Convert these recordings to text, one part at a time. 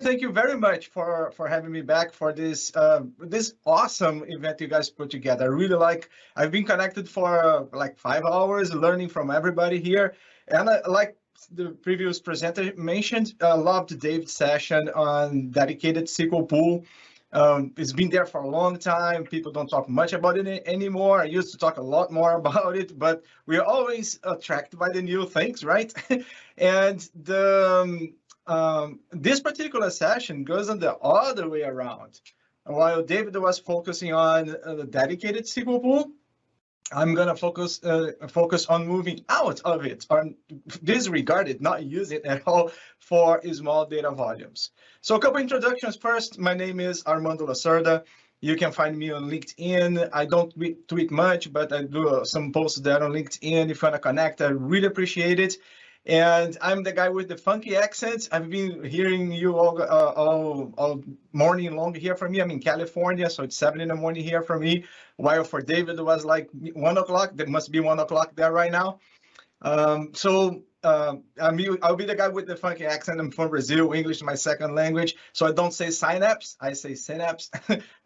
thank you very much for having me back for this awesome event you guys put together. I really like. I've been connected for like 5 hours, learning from everybody here, and I like the previous presenter mentioned. I loved Dave's session on dedicated SQL pool. It's been there for a long time. People don't talk much about it anymore. I used to talk a lot more about it, but we're always attracted by the new things, right? And this particular session goes on the other way around. While David was focusing on the dedicated SQL pool, I'm gonna focus on moving out of it, or disregard it, not use it at all for small data volumes. So a couple introductions first. My name is Armando Lacerda. You can find me on LinkedIn. I don't tweet much, but I do some posts there on LinkedIn. If you wanna connect, I really appreciate it. And I'm the guy with the funky accent. I've been hearing you all morning long here from me. I'm in California, so it's 7 in the morning here for me. While for David it was like 1 o'clock. There must be 1 o'clock there right now. I'll be the guy with the funky accent. I'm from Brazil. English is my second language. So I don't say synapse, I say synapse.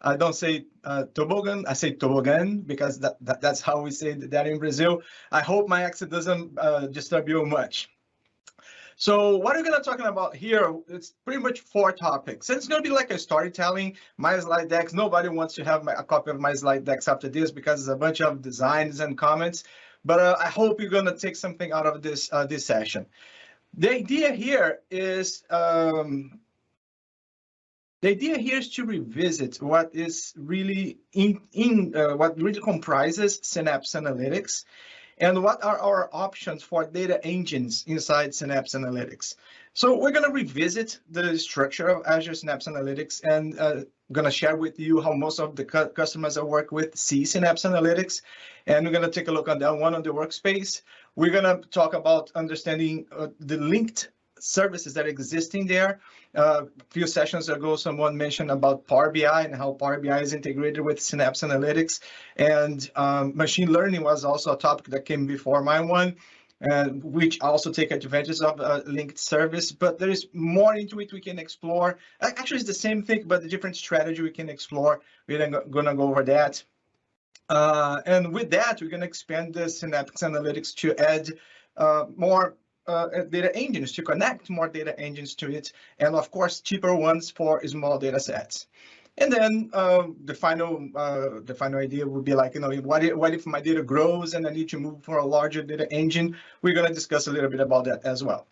I don't say toboggan, I say toboggan, because that's how we say that in Brazil. I hope my accent doesn't disturb you much. So what we're going to talk about here, it's pretty much 4 topics. And it's going to be like a storytelling, my slide decks. Nobody wants to have a copy of my slide decks after this because it's a bunch of designs and comments. But I hope you're going to take something out of this session. The idea here is to revisit what is really what really comprises Synapse Analytics, and what are our options for data engines inside Synapse Analytics. So we're going to revisit the structure of Azure Synapse Analytics, and going to share with you how most of the customers I work with see Synapse Analytics. And we're going to take a look on that one on the Workspace. We're going to talk about understanding the linked services that exist in there. A few sessions ago, someone mentioned about Power BI and how Power BI is integrated with Synapse Analytics. And machine learning was also a topic that came before my one, which also take advantage of linked service. But there is more into it we can explore. Actually, it's the same thing, but a different strategy we can explore. We're going to go over that. And with that, we're going to expand the Synapse Analytics to add more data engines, to connect more data engines to it, and of course cheaper ones for small data sets. And then the final idea would be like, what if my data grows and I need to move for a larger data engine? We're going to discuss a little bit about that as well.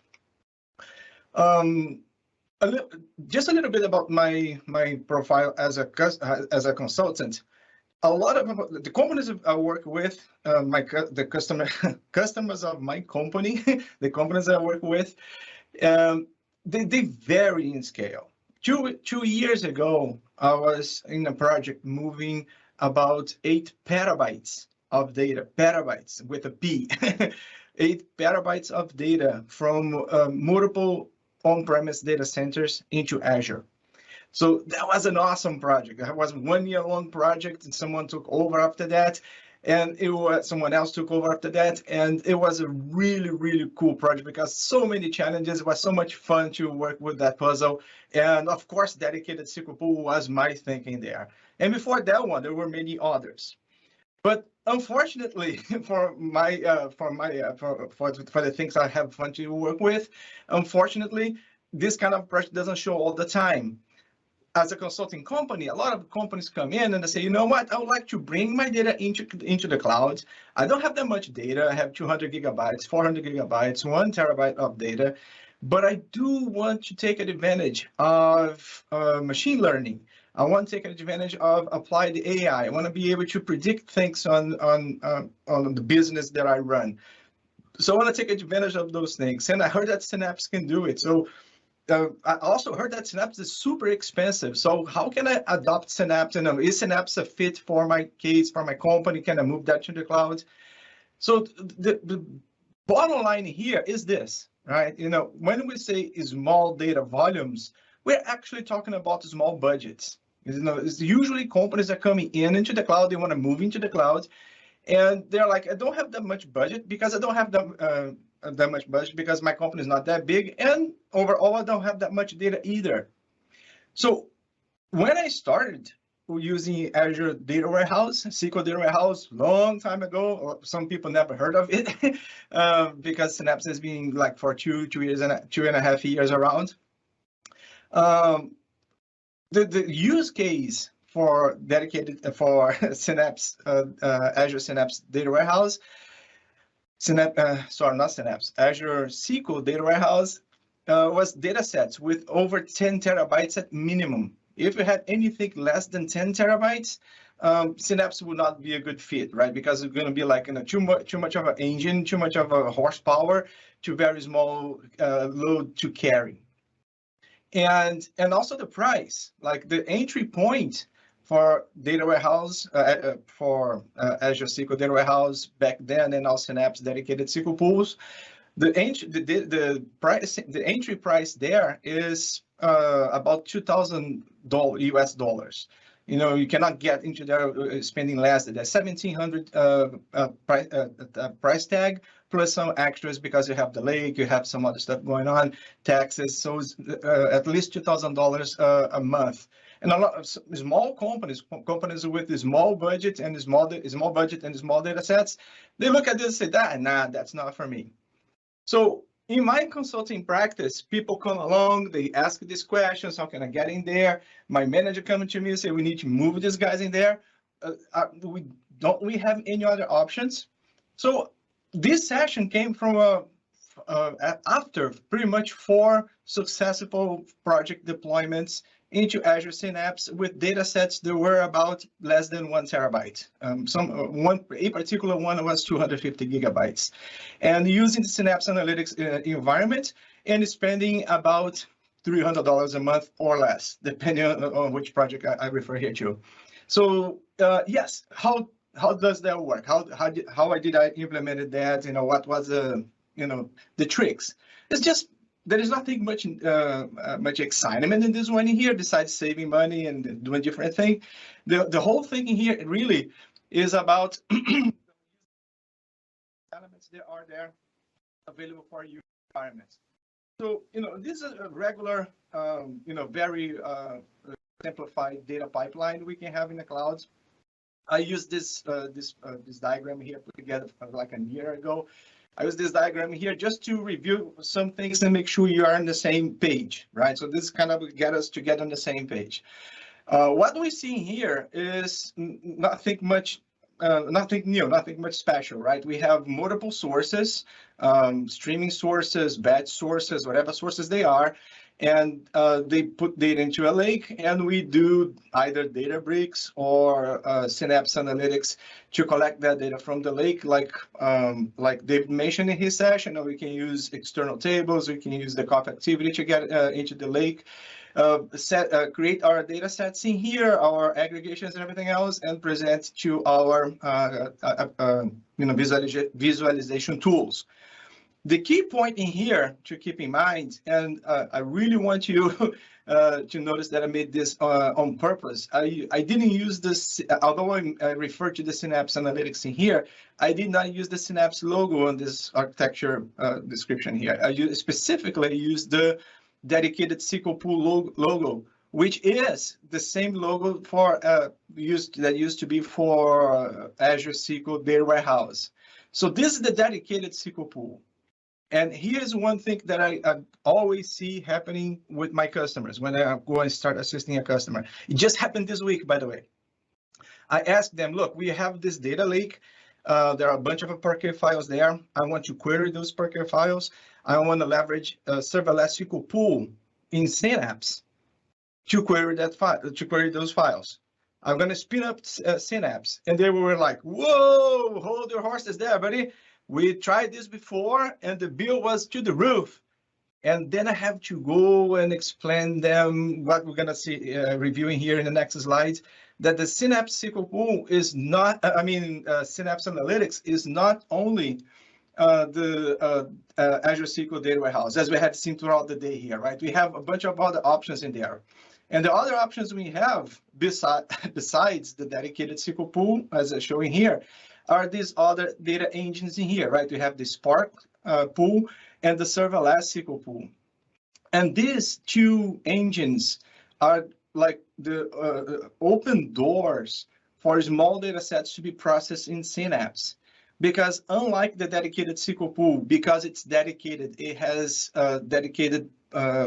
Just a little bit about my profile as a consultant. A lot of the companies I work with, the customers of my company, the companies I work with, they vary in scale. Two years ago, I was in a project moving about 8 petabytes of data, petabytes with a P, 8 petabytes of data from multiple on-premise data centers into Azure. So that was an awesome project. That was a 1 year long project, and someone took over after that. And someone else took over after that. And it was a really, really cool project because so many challenges. It was so much fun to work with that puzzle. And of course, dedicated SQL pool was my thinking there. And before that one, there were many others. But unfortunately, for the things I have fun to work with, unfortunately, this kind of project doesn't show all the time. As a consulting company, a lot of companies come in and they say, you know what, I would like to bring my data into the cloud. I don't have that much data. I have 200 gigabytes, 400 gigabytes, 1 terabyte of data, but I do want to take advantage of machine learning. I want to take advantage of applied AI. I want to be able to predict things on the business that I run. So I want to take advantage of those things. And I heard that Synapse can do it. So I also heard that Synapse is super expensive. So how can I adopt Synapse? And is Synapse a fit for my case, for my company? Can I move that to the cloud? So the bottom line here is this, right? When we say small data volumes, we're actually talking about small budgets. It's usually companies are coming into the cloud. They want to move into the cloud, and they're like, I don't have that much budget because I don't have that much budget because my company is not that big, and overall I don't have that much data either. So when I started using Azure Data Warehouse, SQL Data Warehouse, long time ago, some people never heard of it because Synapse has been like for two and a half years around. The use case for dedicated for Synapse Azure Synapse Data Warehouse, Azure SQL Data Warehouse was datasets with over 10 terabytes at minimum. If you had anything less than 10 terabytes, Synapse would not be a good fit, right? Because it's going to be like too much of an engine, too much of a horsepower, too very small load to carry. And also the price, like the entry point for data warehouse for Azure SQL Data Warehouse back then, and also Synapse dedicated SQL pools, the entry price there is about $2,000 US dollars. You know, you cannot get into there spending less than that. 1,700 price tag plus some extras because you have the lake, you have some other stuff going on, taxes. So it's at least $2,000 a month. And a lot of small companies with a small budget and small data sets, they look at this and say, nah, that's not for me. So in my consulting practice, people come along, they ask these questions, how can I get in there? My manager comes to me and say, we need to move these guys in there. Don't we have any other options? So this session came from after pretty much 4 successful project deployments into Azure Synapse with data sets that were about less than 1 terabyte. A particular one was 250 gigabytes. And using the Synapse Analytics environment and spending about $300 a month or less, depending on which project I refer here to. So yes, how does that work? How did I implement that? You know, what was the tricks? It's just there is nothing much excitement in this one here besides saving money and doing different things. The whole thing here really is about elements that are there available for your environment. So this is a regular very simplified data pipeline we can have in the clouds. I used this diagram here put together like a year ago. I use this diagram here just to review some things and make sure you are on the same page, right? So this kind of get us to get on the same page. What we see here is nothing much new, nothing much special, right? We have multiple sources, streaming sources, batch sources, whatever sources they are, and they put data into a lake, and we do either Databricks or Synapse Analytics to collect that data from the lake, like Dave mentioned in his session. We can use external tables, we can use the copy activity to get into the lake, create our data sets in here, our aggregations and everything else, and present to our visualization tools. The key point in here to keep in mind, and I really want you to notice that I made this on purpose. I didn't use this, although I refer to the Synapse Analytics in here, I did not use the Synapse logo on this architecture description here. I specifically used the dedicated SQL pool logo, which is the same logo for that used to be for Azure SQL Data Warehouse. So this is the dedicated SQL pool. And here's one thing that I always see happening with my customers when I go and start assisting a customer. It just happened this week, by the way. I asked them, look, we have this data lake. There are a bunch of Parquet files there. I want to query those Parquet files. I want to leverage Serverless SQL pool in Synapse to query that file, to query those files. I'm going to spin up Synapse. And they were like, whoa, hold your horses there, buddy. We tried this before, and the bill was to the roof. And then I have to go and explain them what we're going to see reviewing here in the next slides, that the Synapse SQL pool is not, Synapse Analytics is not only the Azure SQL Data Warehouse, as we have seen throughout the day here, right? We have a bunch of other options in there. And the other options we have, besides the dedicated SQL pool, as I'm showing here, are these other data engines in here, right? We have the Spark pool and the Serverless SQL pool. And these two engines are like the open doors for small data sets to be processed in Synapse. Because unlike the dedicated SQL pool, because it's dedicated, it has dedicated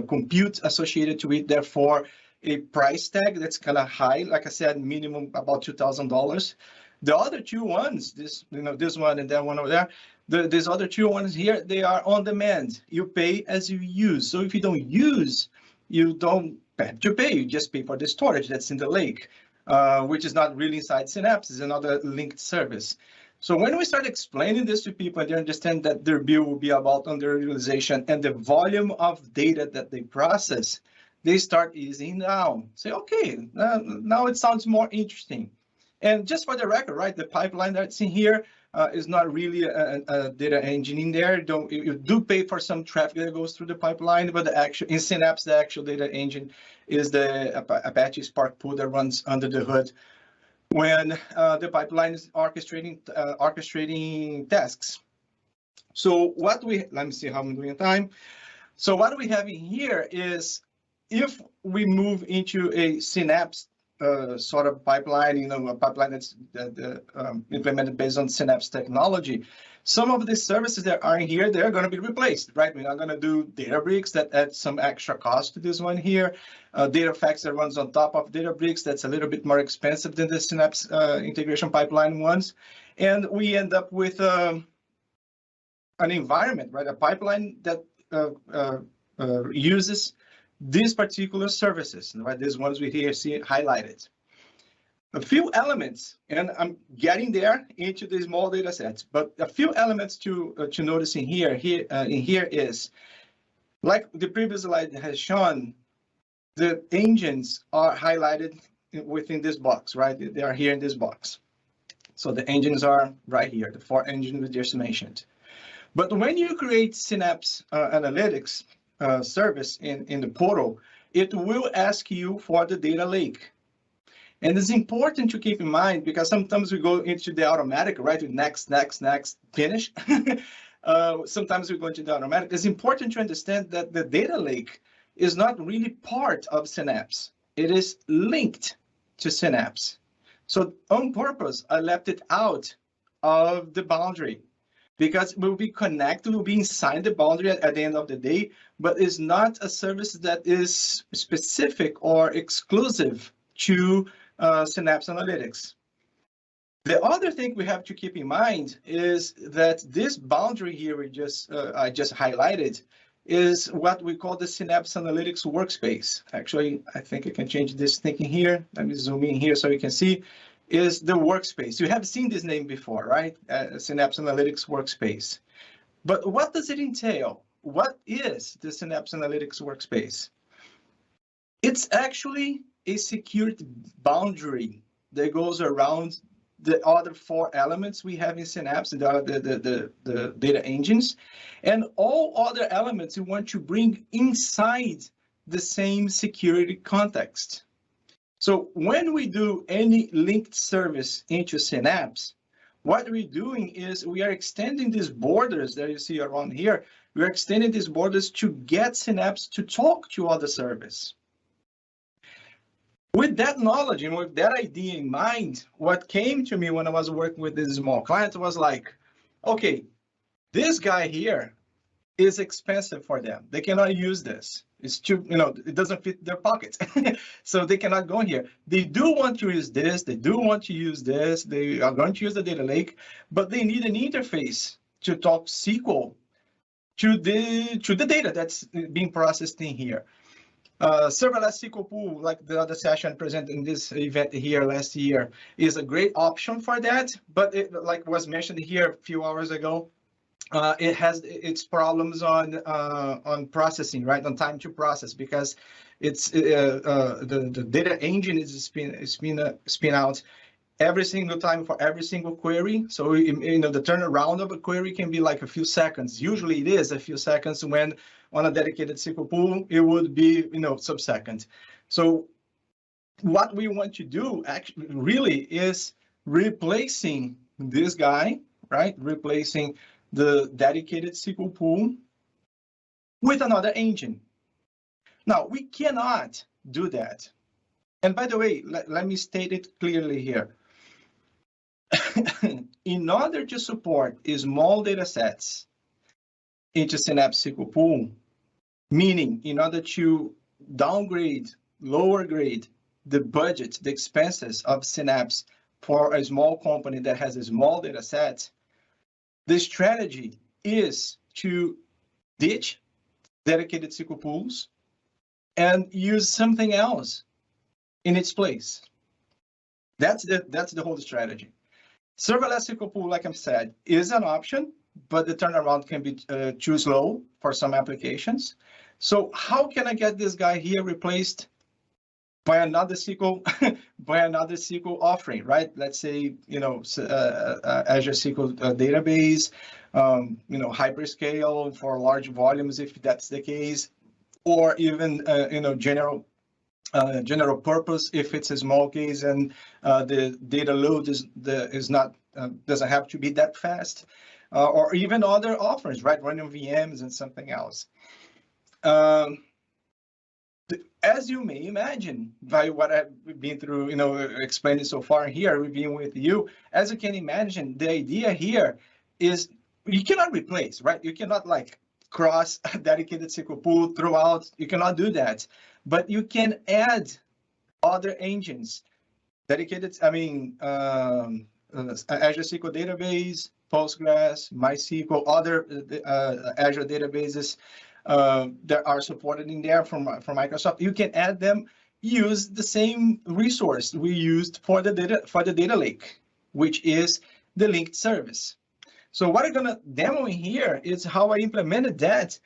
compute associated to it, therefore a price tag that's kind of high, like I said, minimum about $2,000. The other two ones, this one and that one over there, these other two ones here, they are on demand. You pay as you use. So if you don't use, you don't have to pay. You just pay for the storage that's in the lake, which is not really inside Synapse. It's another linked service. So when we start explaining this to people and they understand that their bill will be about underutilization and the volume of data that they process, they start easing down. Say, okay, now it sounds more interesting. And just for the record, right, the pipeline that's in here is not really a data engine in there. You do pay for some traffic that goes through the pipeline, but in Synapse, the actual data engine is the Apache Spark pool that runs under the hood when the pipeline is orchestrating tasks. So let me see how I'm doing in time. So what we have in here is if we move into a Synapse sort of pipeline, a pipeline that's implemented based on Synapse technology, some of the services that are in here, they're going to be replaced, right? We're not going to do Databricks that adds some extra cost to this one here. DataFacts that runs on top of Databricks, that's a little bit more expensive than the Synapse integration pipeline ones. And we end up with an environment, right? A pipeline that uses these particular services, right? These ones we here see highlighted. A few elements, and I'm getting there into the small data sets, but a few elements to notice in here is, like the previous slide has shown, the engines are highlighted within this box, right? They are here in this box. So the engines are right here, the 4 engines we just mentioned. But when you create Synapse Analytics service in the portal, it will ask you for the data lake. And it's important to keep in mind because sometimes we go into the automatic, right? Next, finish. Sometimes we go into the automatic. It's important to understand that the data lake is not really part of Synapse. It is linked to Synapse. So on purpose, I left it out of the boundary because it will be connected, will be inside the boundary at the end of the day, but it's not a service that is specific or exclusive to Synapse Analytics. The other thing we have to keep in mind is that this boundary here I just highlighted is what we call the Synapse Analytics Workspace. Actually, I think I can change this thinking here. Let me zoom in here so you can see. Is the Workspace. You have seen this name before, right? Synapse Analytics Workspace. But what does it entail? What is the Synapse Analytics Workspace? It's actually a secured boundary that goes around the other 4 elements we have in Synapse, the data engines, and all other elements you want to bring inside the same security context. So when we do any linked service into Synapse, what we're doing is we are extending these borders that you see around here. We're extending these borders to get Synapse to talk to other service. With that knowledge and with that idea in mind, what came to me when I was working with this small client was like, okay, this guy here is expensive for them. They cannot use this. It's too, it doesn't fit their pockets. So they cannot go here. They do want to use this. They do want to use this. They are going to use the data lake, but they need an interface to talk SQL to the data that's being processed in here. Serverless SQL pool, like the other session presented in this event here last year, is a great option for that. But it, like was mentioned here a few hours ago, it has its problems on processing, right, on time to process, because it's the data engine is spin out every single time for every single query. So the turnaround of a query can be like a few seconds. Usually it is a few seconds. When on a dedicated SQL pool, it would be sub-second. So what we want to do actually really is replacing this guy, right? Replacing the dedicated SQL pool with another engine. Now, we cannot do that. And by the way, let me state it clearly here. In order to support small data sets into Synapse SQL Pool, meaning in order to downgrade, lower grade the budget, the expenses of Synapse for a small company that has a small data set, the strategy is to ditch dedicated SQL pools and use something else in its place. That's the whole strategy. Serverless SQL pool, like I said, is an option, but the turnaround can be too slow for some applications. So how can I get this guy here replaced by another SQL offering, right? Let's say, Azure SQL database, hyperscale for large volumes, if that's the case, or even, general purpose if it's a small case and the data load doesn't have to be that fast, or even other offerings, right? Running VMs and something else. As you may imagine, by what I've been through, explaining so far here, reviewing with you, as you can imagine, the idea here is you cannot replace, right? You cannot cross a dedicated SQL pool throughout. You cannot do that, but you can add other engines, dedicated. Azure SQL database, Postgres, MySQL, other Azure databases that are supported in there from Microsoft. You can add them. Use the same resource we used for the data lake, which is the linked service. So what I'm going to demo here is how I implemented that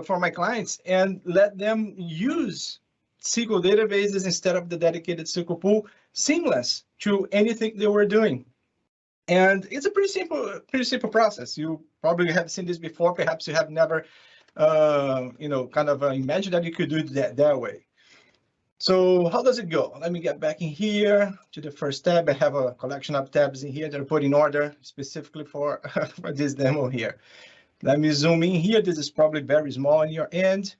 for my clients and let them use SQL databases instead of the dedicated SQL pool, seamless to anything they were doing. And it's a pretty simple process. You probably have seen this before. Perhaps you have never, imagined that you could do it that way. So how does it go? Let me get back in here to the first tab. I have a collection of tabs in here that are put in order specifically for, for this demo here. Let me zoom in here. This is probably very small on your end.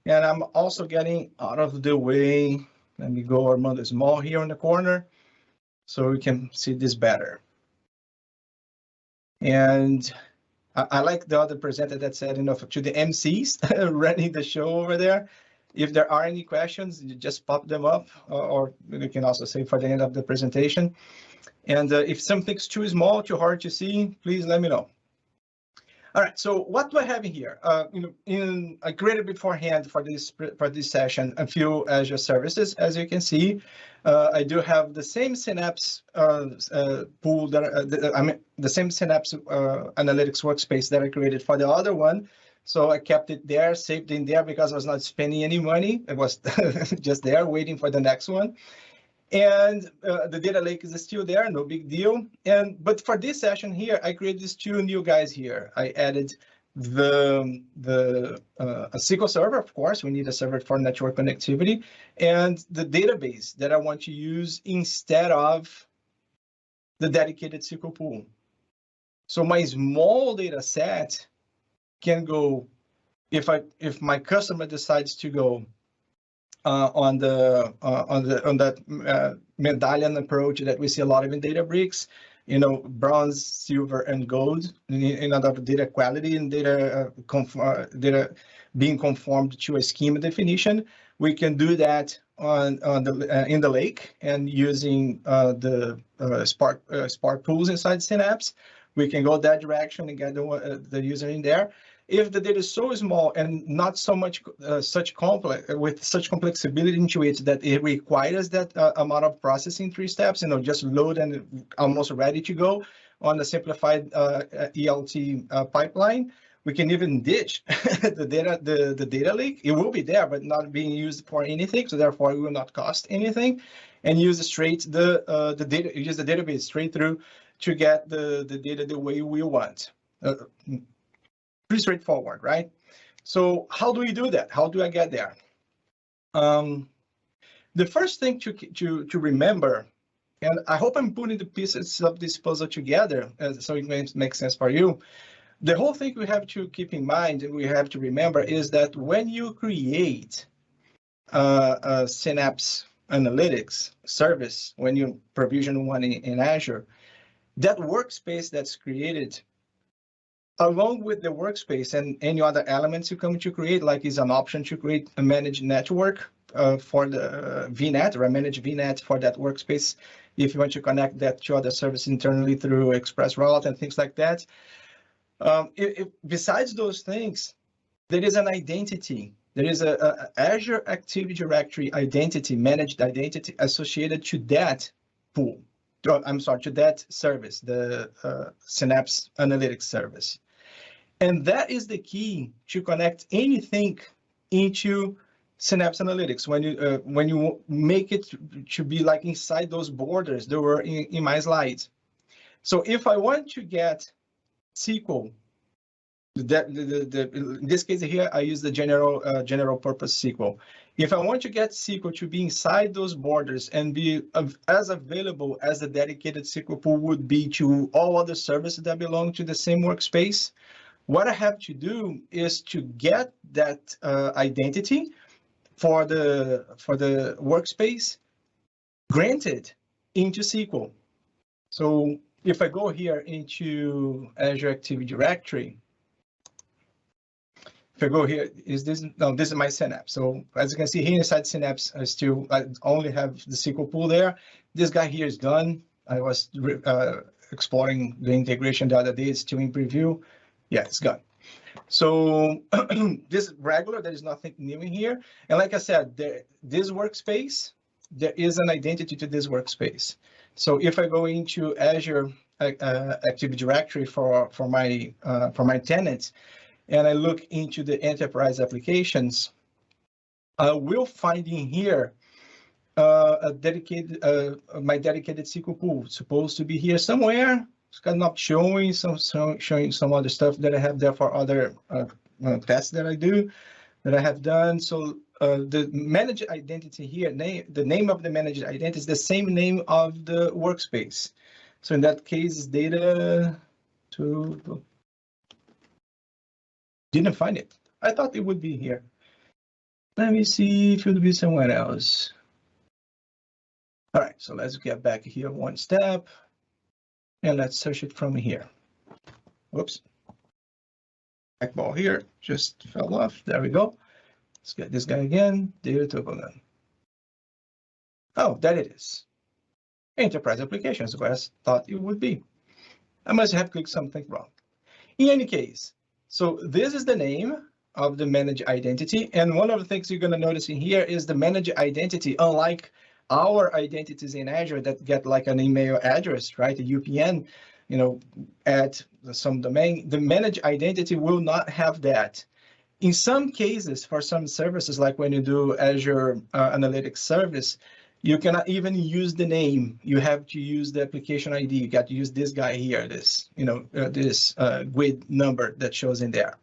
And I'm also getting out of the way. Let me go Armando small here in the corner so we can see this better. And I like the other presenter that said, to the MCs running the show over there, if there are any questions, you just pop them up, or you can also say for the end of the presentation. And if something's too small, too hard to see, please let me know. All right, so what do I have in here? I created beforehand for this session a few Azure services. As you can see, I do have the same Synapse pool the same Synapse Analytics workspace that I created for the other one. So I kept it there, saved in there because I was not spending any money. It was just there waiting for the next one. And the data lake is still there, no big deal. But for this session here, I created these two new guys here. I added a SQL server, of course. We need a server for network connectivity, and the database that I want to use instead of the dedicated SQL pool. So my small data set can go, if my customer decides to go on that medallion approach that we see a lot of in Databricks, bronze, silver, and gold in order of data quality and data being conformed to a schema definition. We can do that in the lake and using the Spark pools inside Synapse. We can go that direction and get the user in there. If the data is so small and not so much such complexity into it that it requires that amount of processing 3 steps, just load and almost ready to go on the simplified ELT pipeline, we can even ditch the data lake. It will be there, but not being used for anything. So therefore, it will not cost anything, and use the data. Use the database straight through to get the data the way we want. Pretty straightforward, right? So how do we do that? How do I get there? The first thing to remember, and I hope I'm putting the pieces of this puzzle together so it makes sense for you. The whole thing we have to keep in mind and we have to remember is that when you create Synapse Analytics service, when you provision one in Azure, that workspace that's created along with the workspace and any other elements you come to create, like is an option to create a managed network for the VNet or a managed VNet for that workspace if you want to connect that to other services internally through Express Route and things like that. Besides those things, there is an identity. There is a Azure Active Directory identity, managed identity associated to that pool. I'm sorry, to that service, the Synapse Analytics service. And that is the key to connect anything into Synapse Analytics. When you make it to be like inside those borders that were in my slides. So if I want to get SQL, in this case here, I use the general purpose SQL. If I want to get SQL to be inside those borders and be as available as the dedicated SQL pool would be to all other services that belong to the same workspace, what I have to do is to get that identity for the workspace granted into SQL. So if I go here into Azure Active Directory, if I go here, this is my Synapse. So as you can see here inside Synapse, I only have the SQL pool there. This guy here is done. I was exploring the integration the other day. It's still in preview. Yeah, it's gone. So this regular, there is nothing new in here. And like I said, this workspace, there is an identity to this workspace. So if I go into Azure Active Directory for my tenants, and I look into the enterprise applications, I will find in here my dedicated SQL pool. It's supposed to be here somewhere. It's kind of not showing some other stuff that I have there for other tests that I have done. So the managed identity here, the name of the managed identity is the same name of the workspace. So in that case, data to didn't find it. I thought it would be here. Let me see if it would be somewhere else. All right, so let's get back here one step. And let's search it from here. Whoops. Back ball here just fell off. There we go. Let's get this guy again. Data Toboggan. Oh, there it is. Enterprise applications, where I thought it would be. I must have clicked something wrong. In any case, so this is the name of the managed identity. And one of the things you're going to notice in here is the managed identity, unlike our identities in Azure that get like an email address, right? A UPN, at some domain. The managed identity will not have that. In some cases, for some services, like when you do Azure Analytics service, you cannot even use the name. You have to use the application ID. You got to use this guy here, this GUID number that shows in there.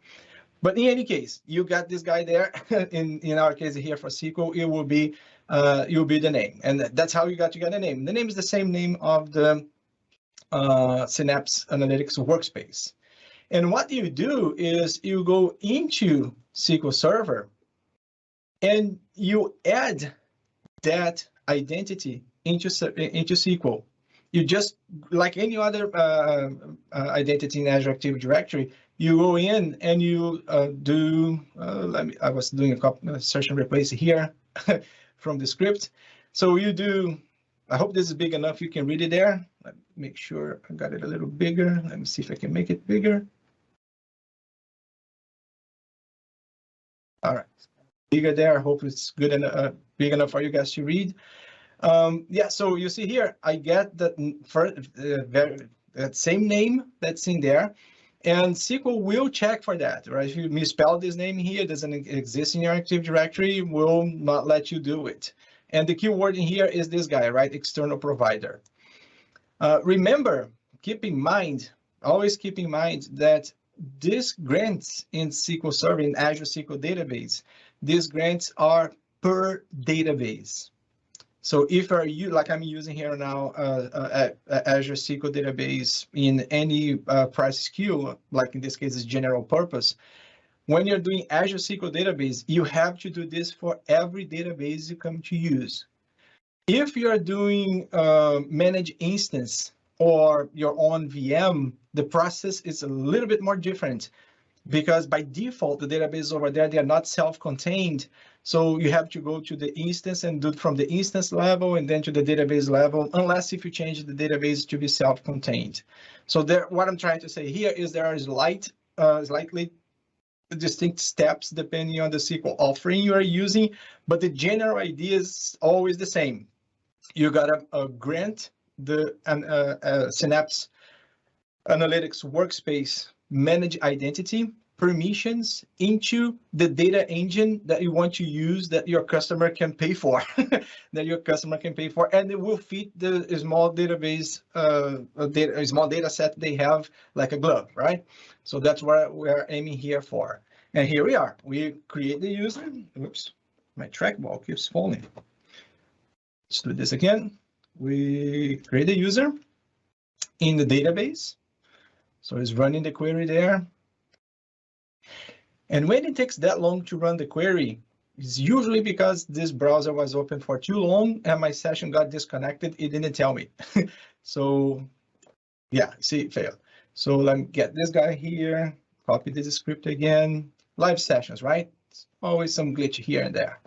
But in any case, you got this guy there. in our case here for SQL, it will be the name, and that's how you got to get a name. The name is the same name of the Synapse Analytics workspace. And what you do is you go into SQL Server and you add that identity into SQL. You just, like any other identity in Azure Active Directory, you go in and you do, I was doing a search and replace here from the script. So you do, I hope this is big enough, you can read it there. Let me make sure I got it a little bigger. Let me see if I can make it bigger. All right, bigger there. I hope it's good and big enough for you guys to read. Yeah, so you see here, I get that that same name that's in there, and SQL will check for that, right? If you misspell this name here, doesn't exist in your Active Directory, will not let you do it. And the keyword in here is this guy, right? External provider. Remember, always keep in mind that these grants in SQL Server, in Azure SQL Database, these grants are per database. So if you, like I'm using here now, Azure SQL Database in any price SKU, like in this case is general purpose, when you're doing Azure SQL database, you have to do this for every database you come to use. If you're doing managed instance or your own VM, the process is a little bit more different, because by default, the database over there, they are not self-contained. So you have to go to the instance and do it from the instance level and then to the database level, unless if you change the database to be self-contained. So there, what I'm trying to say here is there are slightly distinct steps depending on the SQL offering you are using, but the general idea is always the same. You gotta grant the Synapse Analytics Workspace manage identity permissions into the data engine that you want to use, that your customer can pay for, and it will fit the small database, a small data set they have like a glove, right? So that's what we're aiming here for. And here we are. We create the user. Oops, my trackball keeps falling. Let's do this again. We create a user in the database. So it's running the query there. And when it takes that long to run the query, it's usually because this browser was open for too long and my session got disconnected. It didn't tell me. So yeah, see, it failed. So let me get this guy here, copy this script again. Live sessions, right? It's always some glitch here and there.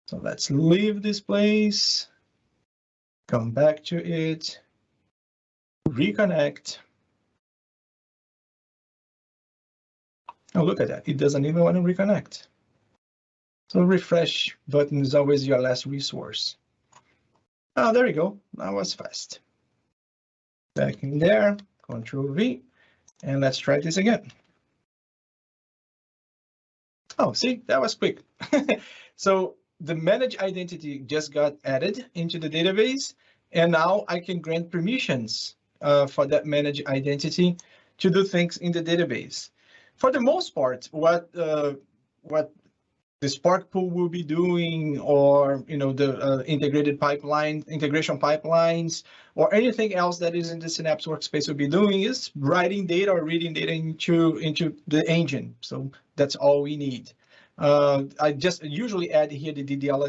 So let's leave this place, come back to it, reconnect. Oh, look at that. It doesn't even want to reconnect. So refresh button is always your last resource. Oh, there you go. That was fast. Back in there, Control V, and let's try this again. Oh, see, that was quick. So the manage identity just got added into the database, and now I can grant permissions for that manage identity to do things in the database. For the most part, what the Spark pool will be doing, or the integration pipelines, or anything else that is in the Synapse Workspace will be doing is writing data or reading data into the engine. So that's all we need. I just usually add here the DDL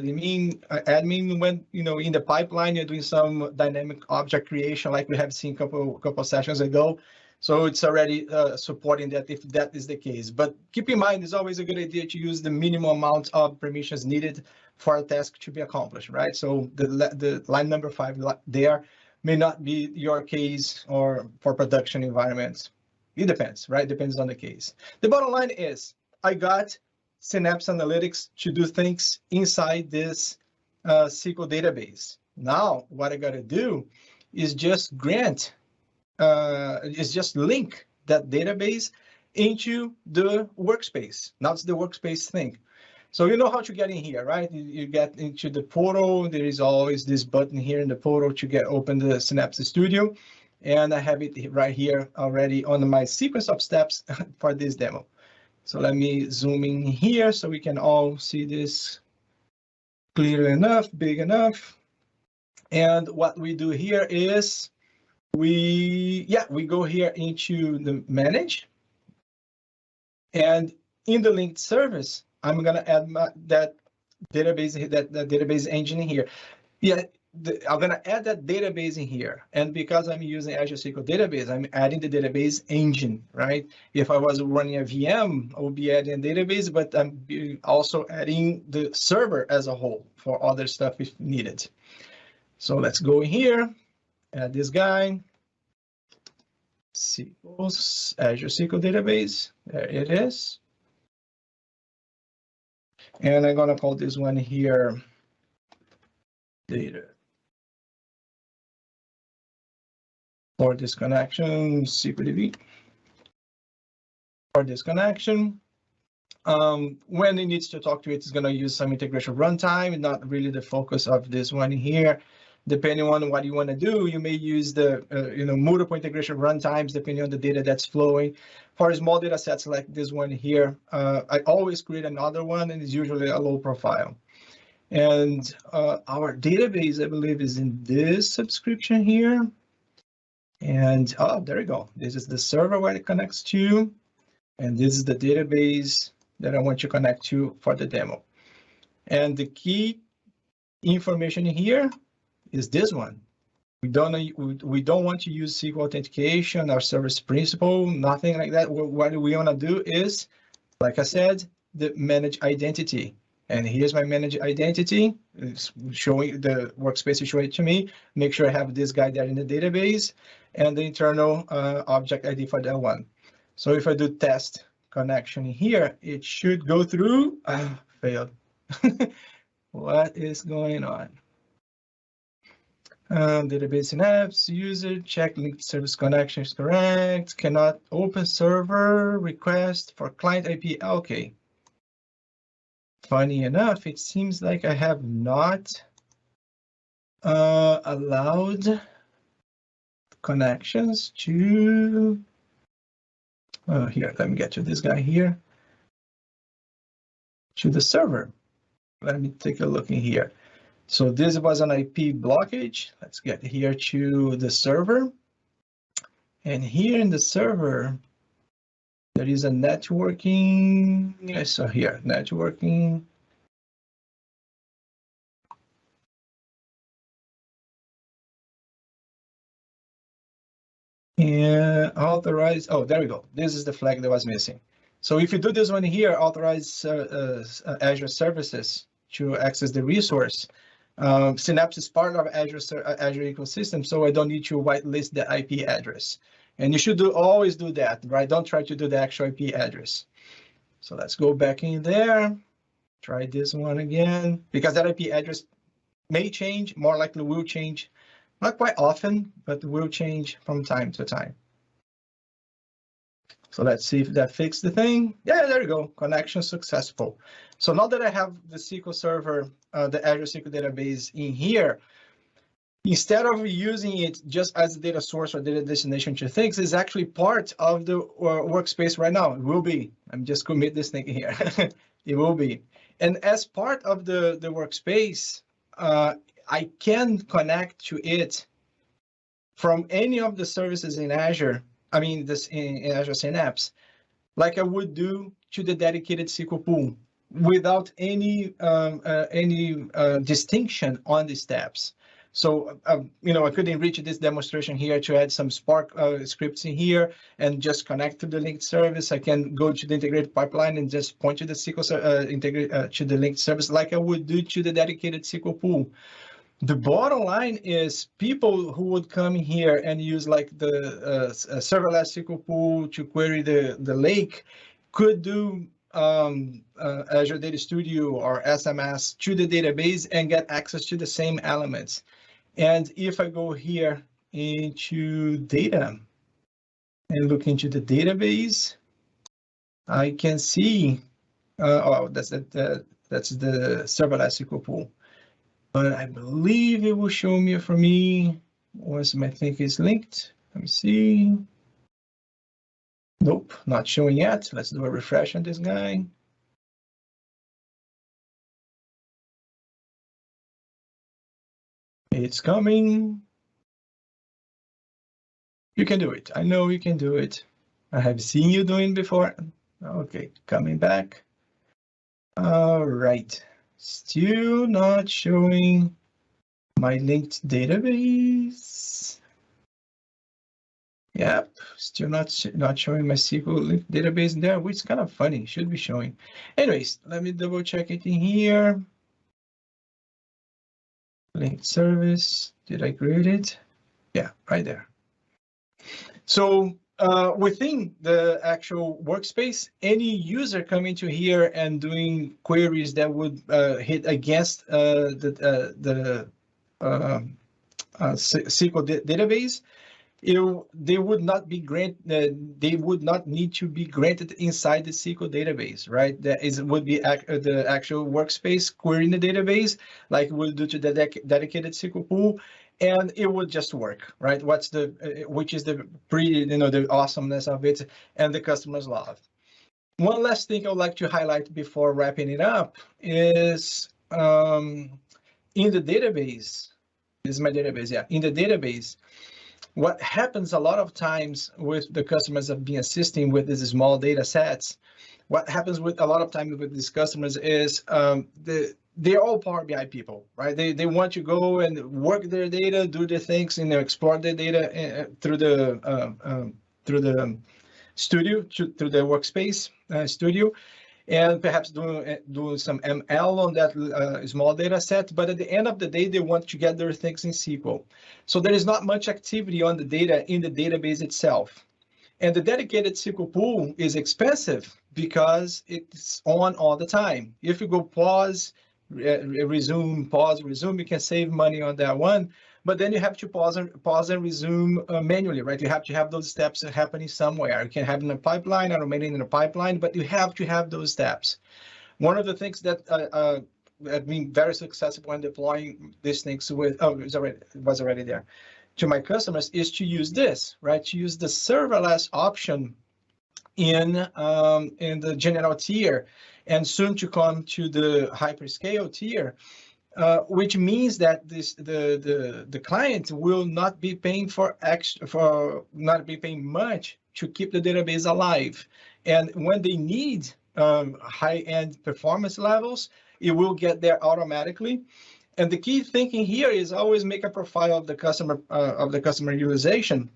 admin when in the pipeline you're doing some dynamic object creation, like we have seen a couple sessions ago. So it's already supporting that if that is the case. But keep in mind, it's always a good idea to use the minimum amount of permissions needed for a task to be accomplished, right? So the line number 5 there may not be your case or for production environments. It depends, right? Depends on the case. The bottom line is I got Synapse Analytics to do things inside this SQL database. Now, what I got to do is just link that database into the workspace. Now it's the workspace thing. So you know how to get in here, right? You get into the portal. There is always this button here in the portal to open the Synapse Studio. And I have it right here already on my sequence of steps for this demo. So let me zoom in here so we can all see this clearly enough, big enough. And what we do here is we go here into the manage, and in the linked service, I'm gonna add that database engine in here. I'm gonna add that database in here, and because I'm using Azure SQL database, I'm adding the database engine, right? If I was running a VM, I would be adding a database, but I'm also adding the server as a whole for other stuff if needed. So let's go in here. Add this guy, Azure SQL database, there it is. And I'm gonna call this one here, data. For this connection, SQLDB. For this connection, when it needs to talk to it, it's gonna use some integration runtime, not really the focus of this one here. Depending on what you want to do, you may use the multiple integration runtimes depending on the data that's flowing. For small data sets like this one here, I always create another one, and it's usually a low profile. And our database, I believe, is in this subscription here. And oh, there you go. This is the server where it connects to. And this is the database that I want to connect to for the demo. And the key information here is this one. We don't want to use SQL authentication or service principal, nothing like that. What we want to do is, like I said, the manage identity. And here's my manage identity. It's showing the workspace is showing it to me. Make sure I have this guy there in the database and the internal object ID for that one. So if I do test connection here, it should go through. Failed. What is going on? Database Synapse user check linked service connection is correct. Cannot open server request for client IP. Okay. Funny enough, it seems like I have not allowed connections to. Here, let me get to this guy here. To the server. Let me take a look in here. So this was an IP blockage. Let's get here to the server. And here in the server, there is a networking. I saw here, networking. And authorize, oh, there we go. This is the flag that was missing. So if you do this one here, authorize Azure services to access the resource. Synapse is part of Azure ecosystem, so I don't need to whitelist the IP address. And you should always do that, right? Don't try to do the actual IP address. So let's go back in there. Try this one again, because that IP address may change, more likely will change. Not quite often, but will change from time to time. So let's see if that fixed the thing. Yeah, there you go. Connection successful. So now that I have the SQL Server, the Azure SQL database in here, instead of using it just as a data source or data destination to things, it's actually part of the workspace right now. It will be. I'm just commit this thing here. It will be. And as part of the workspace, I can connect to it from any of the services in Azure. I mean, this in Azure Synapse, like I would do to the dedicated SQL pool, without any distinction on the steps. So, I could enrich this demonstration here to add some Spark scripts in here and just connect to the linked service. I can go to the integrated pipeline and just point to the SQL to the linked service like I would do to the dedicated SQL pool. The bottom line is people who would come here and use like the serverless SQL pool to query the lake could do Azure Data Studio or SMS to the database and get access to the same elements. And if I go here into data and look into the database, I can see, that's the serverless SQL pool. But I believe it will show me for me once my thing is linked. Let me see. Nope, not showing yet. Let's do a refresh on this guy. It's coming. You can do it. I know you can do it. I have seen you doing before. Okay, coming back. All right. Still not showing my linked database. Yep, still not showing my SQL linked database there, which is kind of funny. Should be showing. Anyways, let me double check it in here. Linked service. Did I create it? Yeah, right there. So within the actual workspace, any user coming to here and doing queries that would hit against the SQL database, they would not be they would not need to be granted inside the SQL database, right? That would be the actual workspace querying the database, like we'll do to the dedicated SQL pool. And it would just work, right? Which is the the awesomeness of it and the customers love. One last thing I would like to highlight before wrapping it up is in the database. This is my database, yeah. In the database, What happens a lot of times with the customers I've been assisting with these small data sets, what happens with a lot of times with these customers is they're all Power BI people, right? They want to go and work their data, do their things, and explore their data through the studio, through the Workspace studio, and perhaps do some ML on that small data set. But at the end of the day, they want to get their things in SQL. So there is not much activity on the data in the database itself. And the dedicated SQL pool is expensive because it's on all the time. If you go pause, resume, pause, resume, you can save money on that one. But then you have to pause and resume manually, right? You have to have those steps happening somewhere. You can have in a pipeline, automating in a pipeline, but you have to have those steps. One of the things that have been very successful when deploying these things with, it was already there, to my customers is to use this, right? To use the serverless option in the general tier, and soon to come to the hyperscale tier, which means that the client will not be paying not be paying much to keep the database alive, and when they need high-end performance levels, it will get there automatically. And the key thinking here is always make a profile of the customer utilization.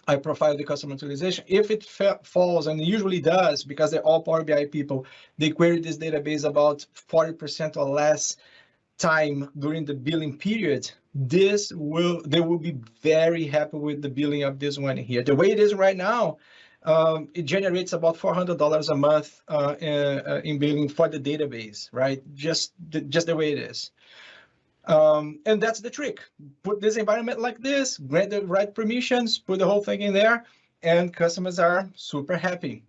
I profile the customer utilization. If it falls, and it usually does, because they're all Power BI people, they query this database about 40% or less time during the billing period, they will be very happy with the billing of this one here. The way it is right now, it generates about $400 a month in billing for the database, right? Just the way it is. And that's the trick. Put this environment like this, grant the right permissions, put the whole thing in there, and customers are super happy,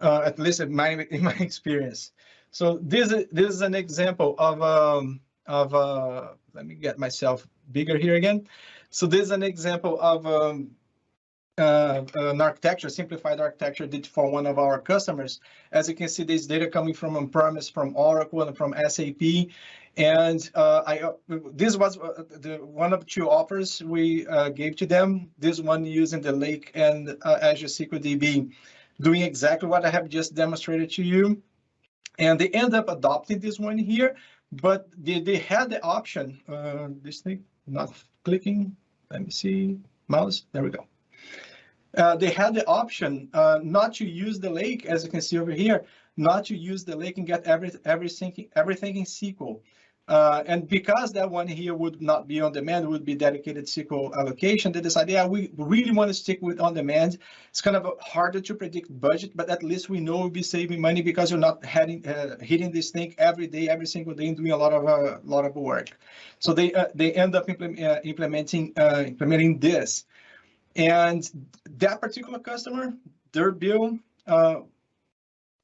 at least in my experience. So this is an example of let me get myself bigger here again. So this is an example of an architecture, simplified architecture did for one of our customers. As you can see, this data coming from on-premise, from Oracle, and from SAP. And this was one of two offers we gave to them. This one using the Lake and Azure SQL DB, doing exactly what I have just demonstrated to you. And they end up adopting this one here, but they had the option, this thing not clicking, let me see, mouse, there we go. They had the option not to use the Lake, as you can see over here, not to use the Lake and get everything in SQL. And because that one here would not be on demand, would be dedicated SQL allocation, they decided, yeah, we really want to stick with on demand. It's kind of harder to predict budget, but at least we know we'll be saving money because you're not hitting this thing every day, every single day, and doing a lot of work. So they end up implementing this. And that particular customer, their bill,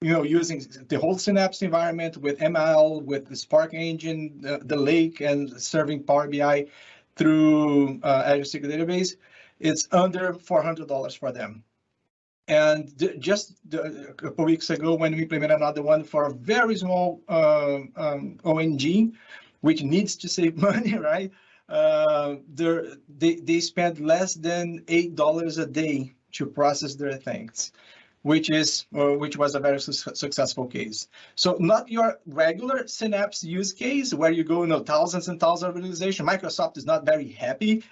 using the whole Synapse environment with ML, with the Spark engine, the Lake, and serving Power BI through Azure SQL Database, it's under $400 for them. And just a couple weeks ago, when we implemented another one for a very small ONG, which needs to save money, right? They spend less than $8 a day to process their things, which was a very successful case. So not your regular Synapse use case where you go thousands and thousands of organizations. Microsoft is not very happy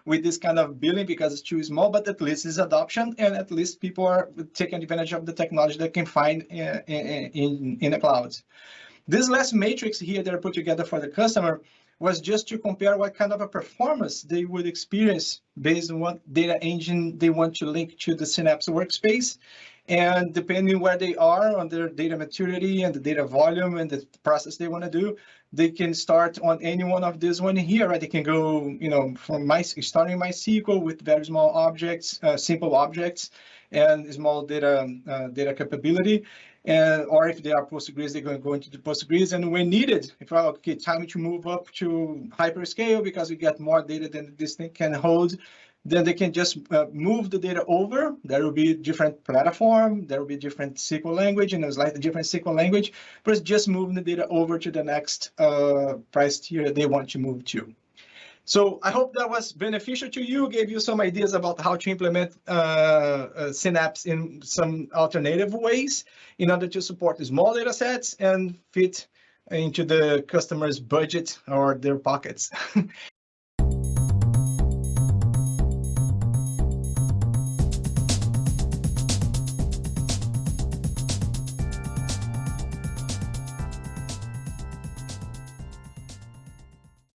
with this kind of billing because it's too small, but at least it's adoption, and at least people are taking advantage of the technology they can find in the cloud. This last matrix here that I put together for the customer was just to compare what kind of a performance they would experience based on what data engine they want to link to the Synapse Workspace. And depending where they are on their data maturity and the data volume and the process they want to do, they can start on any one of these one here, right? They can go, from starting MySQL with very small objects, simple objects, and small data capability. Or if they are Postgres, they're going to go into the Postgres. And when needed, if okay, time to move up to hyperscale because we get more data than this thing can hold, then they can just move the data over. There will be a different platform, there will be different SQL language, and a slightly different SQL language, but it's just moving the data over to the next price tier they want to move to. So I hope that was beneficial to you, gave you some ideas about how to implement Synapse in some alternative ways in order to support the small data sets and fit into the customer's budget or their pockets.